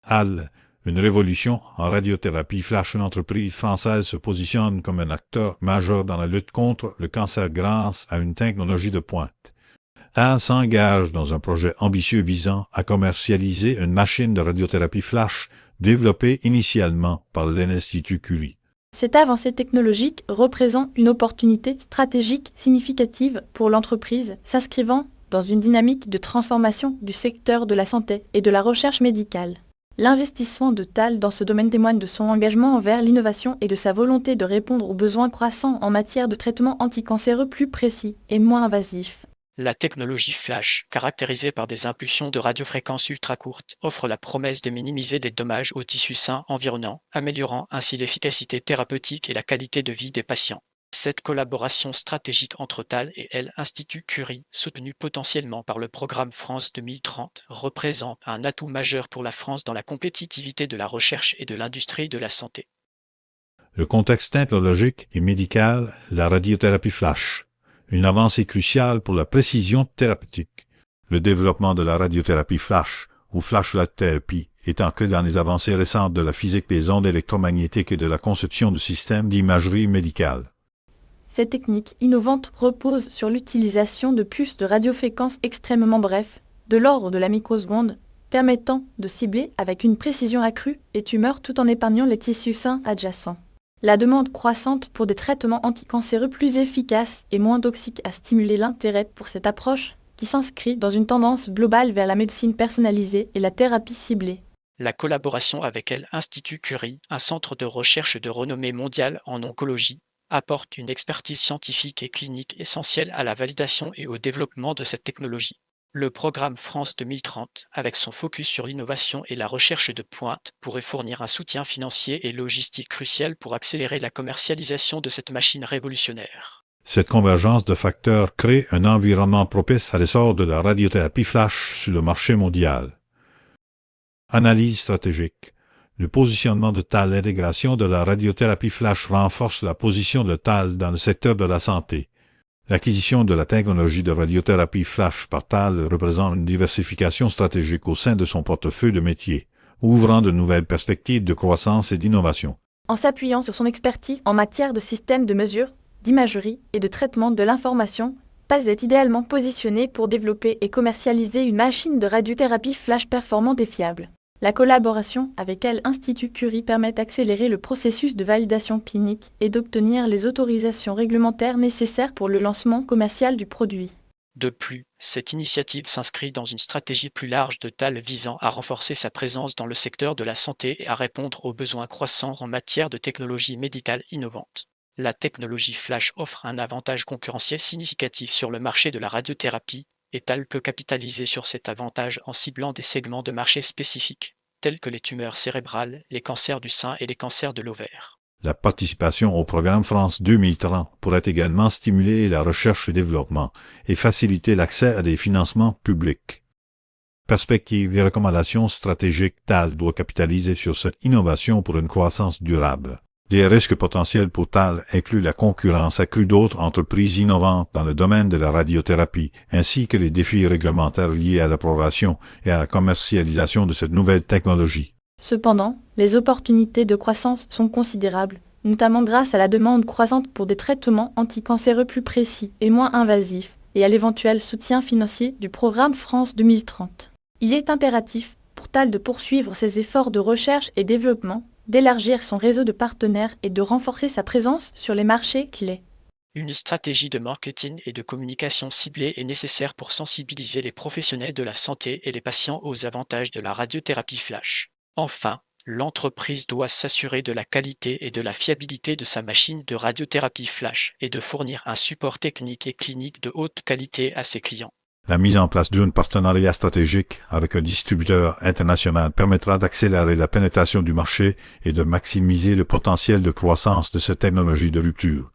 HAL, une révolution en radiothérapie flash. Une entreprise française se positionne comme un acteur majeur dans la lutte contre le cancer grâce à une technologie de pointe. HAL s'engage dans un projet ambitieux visant à commercialiser une machine de radiothérapie flash développée initialement par l'Institut Curie. Cette avancée technologique représente une opportunité stratégique significative pour l'entreprise, s'inscrivant dans une dynamique de transformation du secteur de la santé et de la recherche médicale. L'investissement de TAL dans ce domaine témoigne de son engagement envers l'innovation et de sa volonté de répondre aux besoins croissants en matière de traitements anticancéreux plus précis et moins invasifs. La technologie flash, caractérisée par des impulsions de radiofréquences ultra courtes, offre la promesse de minimiser les dommages aux tissus sains environnants, améliorant ainsi l'efficacité thérapeutique et la qualité de vie des patients. Cette collaboration stratégique entre TAL et l'Institut Curie, soutenue potentiellement par le programme France 2030, représente un atout majeur pour la France dans la compétitivité de la recherche et de l'industrie de la santé. Le contexte technologique et médical, la radiothérapie flash. Une avancée cruciale pour la précision thérapeutique. Le développement de la radiothérapie flash ou flashlight thérapie étant que dans les avancées récentes de la physique des ondes électromagnétiques et de la conception de systèmes d'imagerie médicale. Cette technique innovante repose sur l'utilisation de puces de radiofréquences extrêmement brefs, de l'ordre de la microseconde, permettant de cibler avec une précision accrue les tumeurs tout en épargnant les tissus sains adjacents. La demande croissante pour des traitements anticancéreux plus efficaces et moins toxiques a stimulé l'intérêt pour cette approche qui s'inscrit dans une tendance globale vers la médecine personnalisée et la thérapie ciblée. La collaboration avec l'Institut Curie, un centre de recherche de renommée mondiale en oncologie, apporte une expertise scientifique et clinique essentielle à la validation et au développement de cette technologie. Le programme France 2030, avec son focus sur l'innovation et la recherche de pointe, pourrait fournir un soutien financier et logistique crucial pour accélérer la commercialisation de cette machine révolutionnaire. Cette convergence de facteurs crée un environnement propice à l'essor de la radiothérapie flash sur le marché mondial. Analyse stratégique. Le positionnement de TAL, l'intégration de la radiothérapie flash renforce la position de TAL dans le secteur de la santé. L'acquisition de la technologie de radiothérapie flash par TAL représente une diversification stratégique au sein de son portefeuille de métiers, ouvrant de nouvelles perspectives de croissance et d'innovation. En s'appuyant sur son expertise en matière de systèmes de mesure, d'imagerie et de traitement de l'information, TAL est idéalement positionné pour développer et commercialiser une machine de radiothérapie flash performante et fiable. La collaboration avec l'Institut Curie permet d'accélérer le processus de validation clinique et d'obtenir les autorisations réglementaires nécessaires pour le lancement commercial du produit. De plus, cette initiative s'inscrit dans une stratégie plus large de TAL visant à renforcer sa présence dans le secteur de la santé et à répondre aux besoins croissants en matière de technologies médicales innovantes. La technologie flash offre un avantage concurrentiel significatif sur le marché de la radiothérapie, et TAL peut capitaliser sur cet avantage en ciblant des segments de marché spécifiques, tels que les tumeurs cérébrales, les cancers du sein et les cancers de l'ovaire. La participation au programme France 2030 pourrait également stimuler la recherche et développement et faciliter l'accès à des financements publics. Perspectives et recommandations stratégiques. TAL doit capitaliser sur cette innovation pour une croissance durable. Les risques potentiels pour TAL incluent la concurrence accrue d'autres entreprises innovantes dans le domaine de la radiothérapie, ainsi que les défis réglementaires liés à l'approbation et à la commercialisation de cette nouvelle technologie. Cependant, les opportunités de croissance sont considérables, notamment grâce à la demande croissante pour des traitements anticancéreux plus précis et moins invasifs, et à l'éventuel soutien financier du programme France 2030. Il est impératif pour TAL de poursuivre ses efforts de recherche et développement, d'élargir son réseau de partenaires et de renforcer sa présence sur les marchés clés. Une stratégie de marketing et de communication ciblée est nécessaire pour sensibiliser les professionnels de la santé et les patients aux avantages de la radiothérapie flash. Enfin, l'entreprise doit s'assurer de la qualité et de la fiabilité de sa machine de radiothérapie flash et de fournir un support technique et clinique de haute qualité à ses clients. La mise en place d'un partenariat stratégique avec un distributeur international permettra d'accélérer la pénétration du marché et de maximiser le potentiel de croissance de cette technologie de rupture.